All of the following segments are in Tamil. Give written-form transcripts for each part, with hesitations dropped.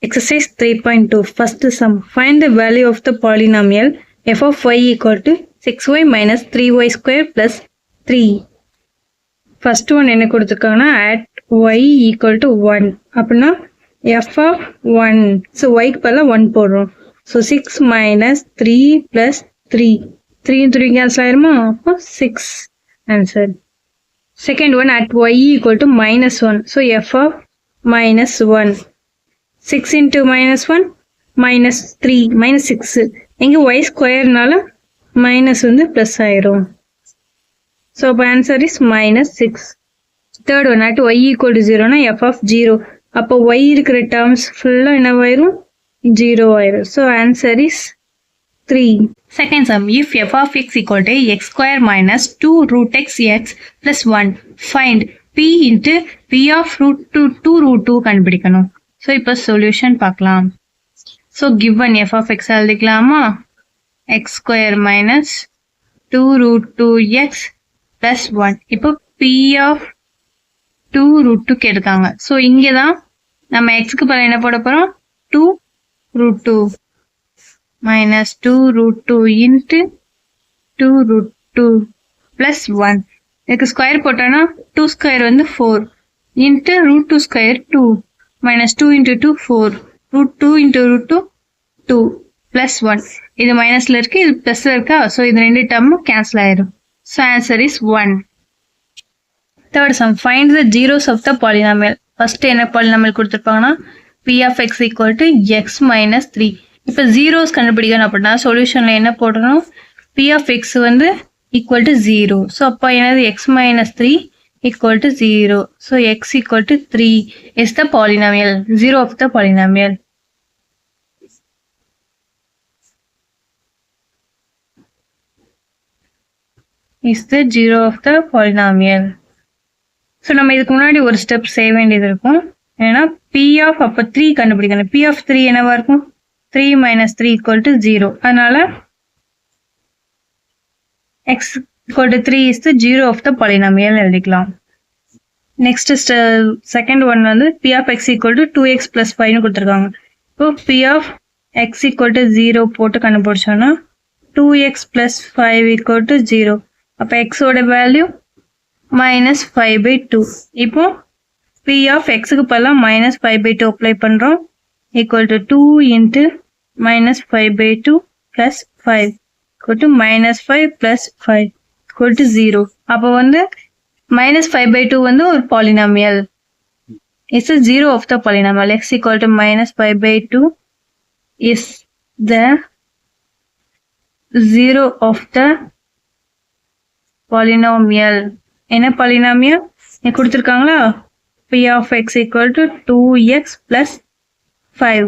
Exercise 3.2. First sum. Find the value of the polynomial f of y equal to 6y minus 3y square plus 3. First one என்ன கொடுத்துருக்காங்கன்னா at y equal to 1. அப்படின்னா f of 1. So y க்கு பதிலா 1 போடுறோம். So 6 minus 3 plus 3. 3 and 3 cancel ஆயிருமா? அப்போ 6 answer. Second one at y equal to minus 1. So f of minus 1. 6 into minus 1 minus 3 minus 6 இங்க y ஸ்கொயர்னால மைனஸ் வந்து பிளஸ் ஆயிரும். So answer is minus 6. Third one at y equal to 0 na f of 0. அப்போ y இருக்கிற terms ஃபுல்லா என்னவாயிரும் 0 ஆயிரும். So answer is 3. Second sum, if f of x equal to x square minus 2 root x x plus 1, find p into p of root 2 root 2 கண்டுபிடிக்கணும். So இப்போ solution பார்க்கலாம். So given f of x எழுதிக்கலாமா? x square minus 2 root 2x plus 1. இப்போ p of 2 root 2 கேட்காங்க. So இங்கே தான் நம்ம x க்கு பதிலா என்ன போட போறோம்? 2 root 2 minus 2 root 2 into 2 root 2 plus 1. இதுக்கு ஸ்கொயர் போட்டோம்னா 2 ஸ்கொயர் வந்து 4 into root 2 square 2 minus 2 into 2 4 root 2 into root 2 2 plus 1. இது மைனஸ்ல இருக்கு இது பிளஸ்ல இருக்கா so இது ரெண்டு டேர்ம் கேன்சல் ஆயிரும். So answer is 1. Third sum, find the zeros of the polynomial. First என்ன polynomial கொடுத்திருப்பாங்கன்னா p of x equal to x minus 3. இப்போ zeros கண்டுபிடிக்கணும் அப்படின்னா சொல்யூஷன்ல என்ன போடணும்? p of x வந்து equal to 0. So அப்போ என்னது x minus 3 equal to 0. So x equal to 3 is the polynomial, 0 of the polynomial. Is the 0 of the polynomial. So நம்ம இதுக்கு முன்னாடி ஒரு ஸ்டெப் செய்ய வேண்டியது இருக்கும். ஏன்னா p of அப்ப 3 கண்டுபிடிக்கணும். p of 3 என்னவா இருக்கும்? 3 minus 3 equal to 0. அதனால x equal to 3 is the 0 of the polynomial எழுதிக்கலாம். Next second one வந்து p of x equal to 2x plus 5 னு கொடுத்திருக்காங்க. இப்போ p of x equal to 0 போட்டு கண்டுபிடிச்சோம்னா 2x plus 5 equal to 0. அப்ப x ஓட வேல்யூ minus 5 by 2. இப்போ p of x க்கு பதிலா minus 5 by 2 அப்ளை பண்றோம். Equal to 2 into minus 5 by 2 plus 5 equal to minus 5 plus 5 equal to 0. அப்ப வந்து minus 5 by 2 வந்து ஒரு polynomial. It's a 0 of the polynomial. X equal to minus 5 by 2 is the 0 of the polynomial. என்ன polynomial? இங்க கொடுத்திருக்காங்களா? p of x equal to 2x plus 5.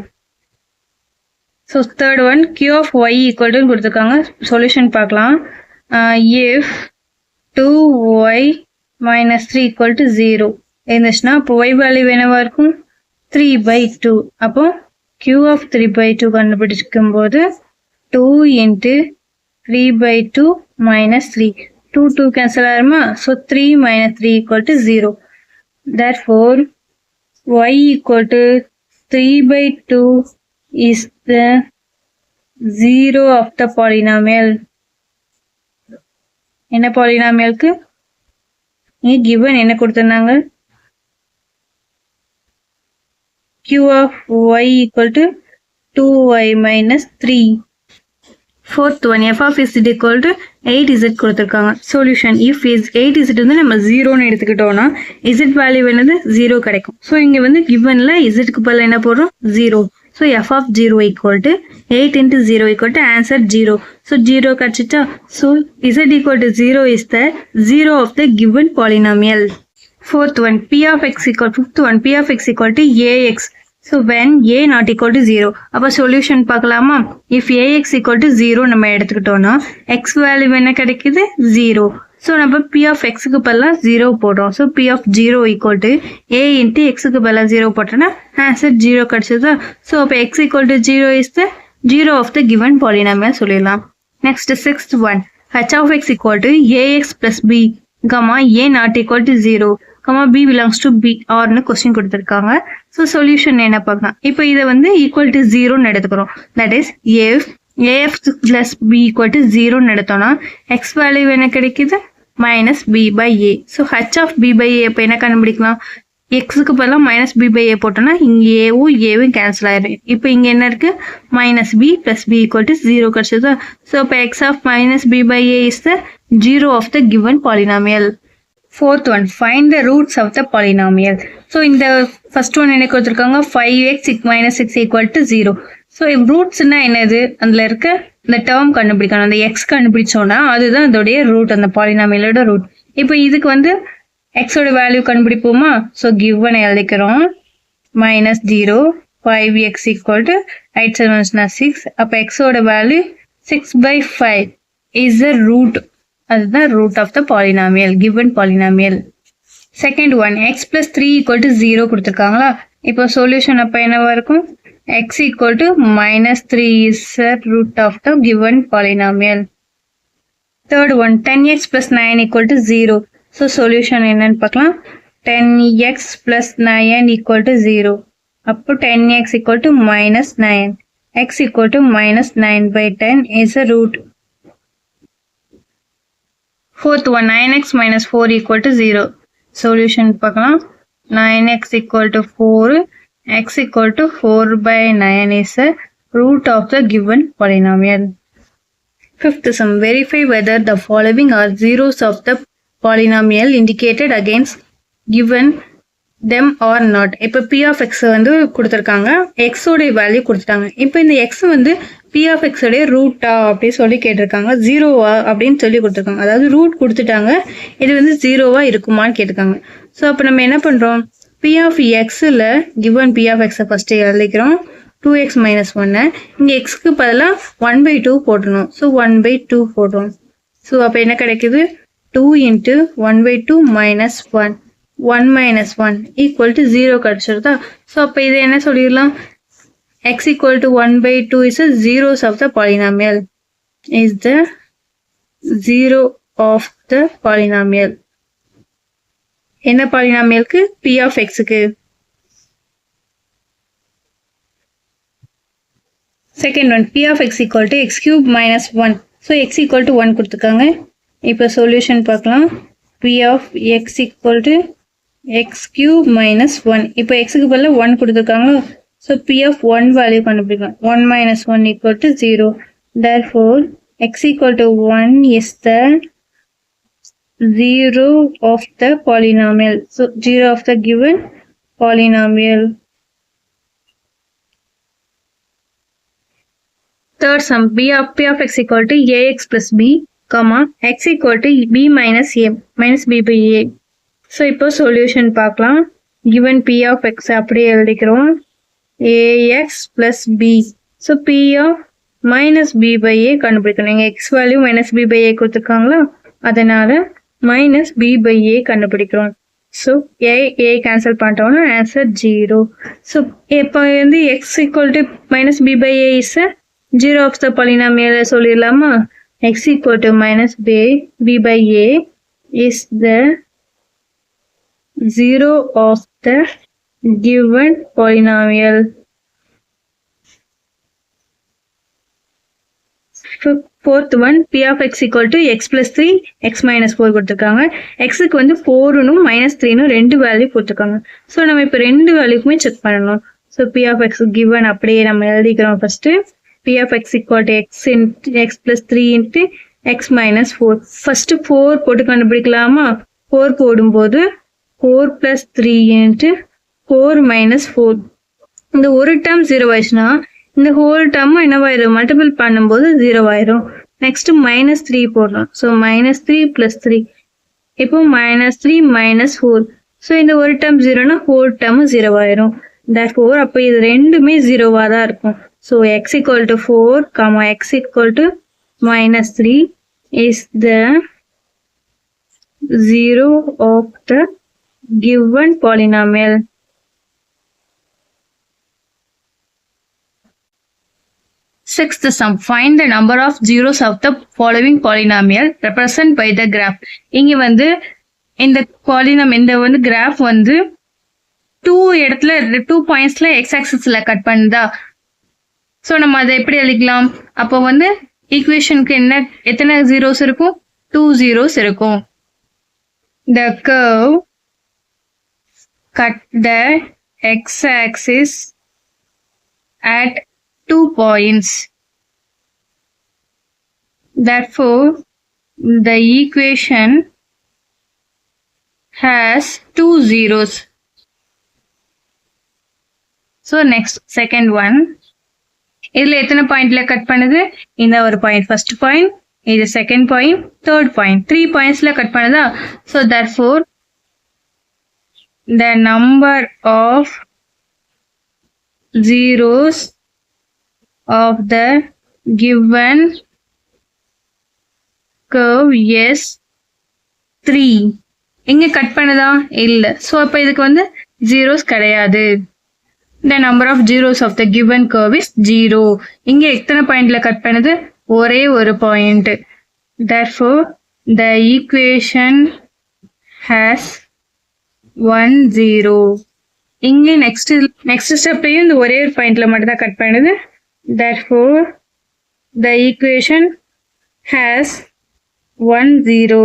So third one q of y equal to கொடுத்திருக்காங்க. Solution பார்க்கலாம். If 2y minus 3 equal to 0 இருந்துச்சுன்னா அப்போ y வேல்யூ என்னவா இருக்கும்? 3 by 2. அப்போ q of 3 by 2 கண்டுபிடிக்கும் போது 2 into 3 by 2 minus 3. 2 2 cancel ஆயிருமா? So 3 minus 3 equal to 0. Therefore y equal to 3 by 2 is the 0 of the polynomial. என்ன polynomialக்கு? இங்க given என்ன கொடுத்திருந்தாங்க? q of y equal to 2y minus 3. Fourth one f of z equal to 8z கொடுத்திருக்காங்க. Solution if is 8z வந்து நம்ம 0 ன்னு எடுத்துக்கிட்டோம்னா z வேல்யூ என்னது 0 கிடைக்கும். So இங்க வந்து givenல z க்கு பதிலா என்ன போடுறோம்? 0. So f of 0 equal to 8 into 0 equal to answer 0. So 0 கிடைச்சிட்டா. So z equal to 0 is the 0 of the given polynomial. Fourth one p of x equal fifth one p of x equal to ax. So when a not equal to 0. அப்ப solution பார்க்கலாமா? If ax equal to 0 நம்ம எடுத்துக்கிட்டோம்னா x வேல்யூ என்ன கிடைக்குது? 0. So நம்ம p of x க்கு பதிலா 0 போடுறோம். So p of 0 equal to a into x க்கு பதிலா 0 போட்டோம்னா answer 0 கிடைச்சதா? So அப்ப x equal to 0 is the 0 of the given polynomial சொல்லிடலாம். Next sixth one h of x equal to ax plus b, a not equal to 0. b belongs to b ஆர்னு கொஸ்டின் கொடுத்துருக்காங்க. ஸோ சொல்யூஷன் என்ன பார்க்கலாம். இப்போ இதை வந்து ஈக்குவல் டு 0ன்னு எடுத்துக்கிறோம். That is if ax plus b equal to 0ன்னு எடுத்தோம்னா எக்ஸ் வேல்யூ என்ன கிடைக்குது minus b by a. So h of b by a இப்போ என்ன கண்டுபிடிக்கலாம், எக்ஸுக்கு பதிலாக மைனஸ் b by a போட்டோம்னா இங்கே ஏவும் கேன்சல் ஆயிடும். இப்போ இங்கே என்ன இருக்கு minus b plus b equal to 0 கிடைச்சதா. ஸோ இப்போ x of minus b by a is the 0 of the given polynomial. Fourth one, find the roots of the polynomial. So இந்த first one என்ன கொடுத்துருக்காங்க 5x minus 6 equal to 0. So ரூட்ஸ்னா என்னது, அதில் இருக்க இந்த டேர்ம் கண்டுபிடிக்கணும். அந்த எக்ஸ் கண்டுபிடிச்சோன்னா அதுதான் அதோடைய ரூட், அந்த பாலினாமியலோட ரூட். இப்போ இதுக்கு வந்து எக்ஸோட வேல்யூ கண்டுபிடிப்போமா. ஸோ கிவன் எழுதிக்கிறோம் மைனஸ் 0 5x equal to 8 7 6. அப்போ எக்ஸோட வேல்யூ 6/5 is the root. அதுதான் root of the polynomial, given polynomial. Second one, x plus 3 equal to 0 கொடுத்துருக்காங்களா. இப்போ சொல்யூஷன் அப்போ என்னவா இருக்கும், x equal to minus 3 is the root of the given polynomial. Third one, 10x plus 9 equal to 0. So solution என்னன்னு பார்க்கலாம். 10x plus 9 equal to 0. அப்போ 10x equal to minus 9. x equal to minus 9/10 is the root. Fourth one, 9x minus 4 equal to 0. Solution பார்க்கலாம். 9x equal to 4. x equal to 4/9 is the root of the given polynomial. Fifth sum, verify whether the following are zeros of the polynomial indicated against given them or not. இப்போ p of x வந்து கொடுத்துருக்காங்க, x உடைய வேல்யூ கொடுத்துட்டாங்க. இப்போ இந்த x வந்து p of x உடைய ரூட்டா அப்படின்னு சொல்லி கேட்டிருக்காங்க, ஜீரோவா அப்படின்னு சொல்லி கொடுத்துருக்காங்க. அதாவது ரூட் கொடுத்துட்டாங்க, இது வந்து ஜீரோவா இருக்குமான்னு கேட்டிருக்காங்க. ஸோ அப்போ நம்ம என்ன பண்ணுறோம், p of xல given p of x first எழுதிக்கிறோம் 2x minus 1. இங்கே xக்கு பதிலாக 1/2 போட்டணும். ஸோ 1/2 போடுறோம். ஸோ அப்போ என்ன கிடைக்குது 2 into 1/2 minus 1. 1 minus 1 equal to 0 கிடைச்சிருதா. So அப்போ இது என்ன சொல்லிடலாம், x equal to 1/2 is the zeros of the polynomial, is the zero of the polynomial. என்ன பாலினாமியலுக்கு, p of xக்கு. Second one, p of x equal to x cube minus 1. So x equal to 1 கொடுத்துருக்காங்க. இப்போ சொல்யூஷன் பார்க்கலாம். p of x equal to x cube minus 1. இப்போ xக்கு பதிலாக 1 கொடுத்துருக்காங்க. ஸோ p of 1 வேல்யூ கண்டுபிடிக்கலாம். 1 minus 1 equal to 0. Therefore, x equal to 1 is the 0 of the polynomial. So 0 of the given polynomial. Third sum, p of x equal to ax plus b, comma x equal to b minus a minus b by a. So இப்போ சொல்யூஷன் பார்க்கலாம். given p of x அப்படியே எழுதிக்கிறோம் ax plus b. So p of minus b by a கண்டுபிடிக்கணும். இங்கே x value minus b by a கொடுத்துருக்காங்களா, அதனால minus b by a கண்டுபிடிக்கிறோம். ஸோ a கேன்சல் பண்ணிட்டோம்னா ஆன்சர் 0. ஸோ இப்போ வந்து x equal to minus b by a is 0 of the polynomial சொல்லிடலாமா. x equal to minus b by a is the 0 of the given polynomial. Fourth one, p of x equal to x plus 3 x minus 4 கொடுத்துருக்காங்க. xக்கு வந்து 4னும் minus 3னும் ரெண்டு வேல்யூ கொடுத்துருக்காங்க. ஸோ நம்ம இப்போ ரெண்டு வேல்யூக்குமே செக் பண்ணணும். So p of x given அப்படியே நம்ம எழுதிக்கிறோம். First p of x equal to x plus 3 into x minus 4. First 4 போட்டு கண்டுபிடிக்கலாமா. 4 போடும்போது 4 plus 3 into 4 minus 4. இந்த ஒரு டேர்ம் 0 ஆயிடுச்சுன்னா இந்த ஹோல் டேர்மும் என்னவாயிரும், மல்டிபிள் பண்ணும்போது 0 ஆயிரும். நெக்ஸ்ட் மைனஸ் 3 போடலாம். So minus 3 plus 3. இப்போ மைனஸ் 3 minus 4. ஸோ இந்த ஒரு டேர்ம் 0னா ஹோல் டேர்மும் 0 ஆயிரும். therefore அப்போ இது ரெண்டுமே 0வா தான் இருக்கும். So x equal to 4, x equal to minus 3 is the 0 of the given polynomial. Sixth sum, find the number of zeros of the following polynomial represented by the graph. இங்க வந்து இந்த பாலினம் இந்த வந்து கிராஃப் வந்து 2 இடத்துல 2 பாயிண்ட்ஸ்ல எக்ஸ் ஆக்சிஸ்ல கட் பண்ணுதா. ஸோ நம்ம அதை எப்படி எழுதிக்கலாம்? அப்போ வந்து ஈக்குவேஷனுக்கு என்ன எத்தனை ஜீரோஸ் இருக்கும்? 2 zeros இருக்கும். The curve cut the x-axis at 2 points. Therefore, the equation has 2 zeros. So next, second one. இதுல எத்தனை பாயிண்ட்ல கட் பண்ணுது? இந்த ஒரு பாயிண்ட் ஃபர்ஸ்ட் பாயிண்ட், இது செகண்ட் பாயிண்ட், தேர்ட் பாயிண்ட், 3 பாயிண்ட்ஸ்ல கட் பண்ணுதா. So therefore the number of zeros of the given curve is 3. எங்க கட் பண்ணுதா? இல்ல. ஸோ அப்ப இதுக்கு வந்து ஜீரோஸ் கிடையாது. The number of zeros of the given curve is 0. இங்க எத்தனை பாயிண்ட்ல கட் பண்ணுது? ஒரே ஒரு point. Therefore, the equation has 1 0. இங்க நெக்ஸ்ட் ஸ்டெப்லயும் இந்த ஒரே ஒரு பாயிண்ட்ல மட்டும் தான் கட் பண்ணுது. Therefore, the equation has 1 0.